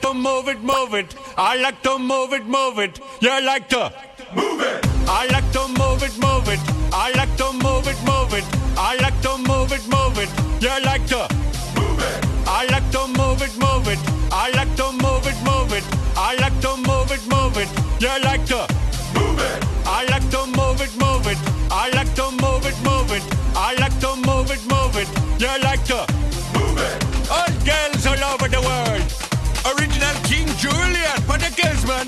to move it, move it. I like to move it, move it. You like to move it. I like to move it, move it. I like to move it, move it. I like to move it, move it. You like to move it. I like to move it, move it. I like to move it, move it. I like to move it, move it. You like to move it. I like to move it, move it. I like to move it, move it. I like to move it, move it. You like to move it. All girls all over the world. Original King Julian for the girls, man.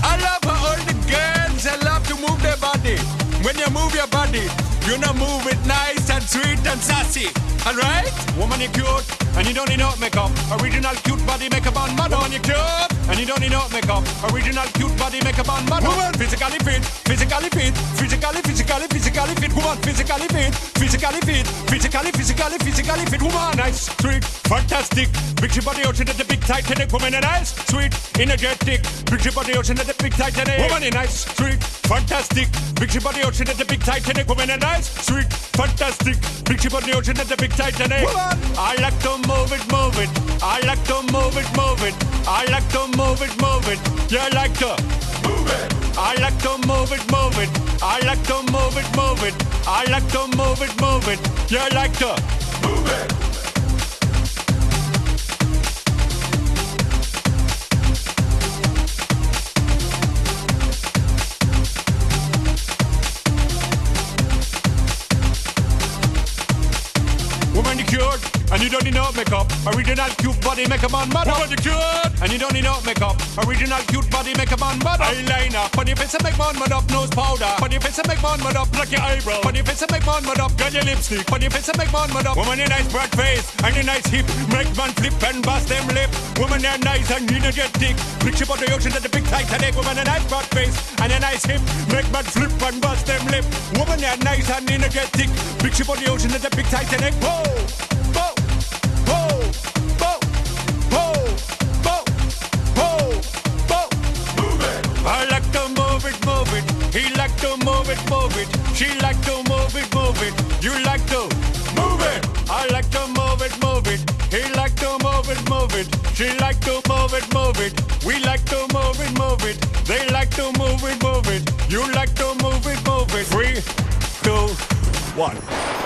I love how all the girls they love to move their body. When you move your body, you know move it nice and sweet and sassy. Alright? Woman, you cute, and you don't need no makeup. Original cute body makeup on model. Woman, you cute, and you don't need no makeup. Original cute body makeup on model. Woman, physically fit, physically fit, physically fit. Woman, physically fit, physically fit, physically fit. Woman, nice, sweet, fantastic. Big ship body ocean at the big Titanic. Woman, nice, sweet, energetic. Big ship body ocean at the big Titanic. Woman, nice, sweet, fantastic. Big ship body ocean at the big Titanic. Woman, nice, sweet, fantastic. Big ship body ocean at the big Titanic. Woman, I like to move it, move it. I like to move it, move it. I like to move it, move it. You like to move it. I like to move it, move it. I like to move it, move it. I like to move it, move it. You like to move it. Woman, you cute, and you don't need no makeup. Original cute body makeup on model. Woman, you cute, and you don't need no makeup. Original cute body makeup on model. Eyeliner, for the face and make man mud up. Nose powder, for the face and make man mud up. Pluck your eyebrow, for the face and make man mud up. Girl, your lipstick, for the face and make man mud up. Woman, you nice broad face, and you nice hip. Make man flip and bust them lip. Woman, you nice and energetic. Big ship on the ocean at the big Titanic. Woman, you nice broad face, and you nice hip. Make man flip and bust them lip. Woman, you nice and energetic. Big ship on the ocean at the big Titanic. Whoa! I like to move it, move it. He like to move it, move it. She like to move it, move it. You like to move it. I like to move it, move it. He like to move it, move it. She like to move it, move it. We like to move it, move it. They like to move it, move it. You like to move it, move it. 3, 2, 1.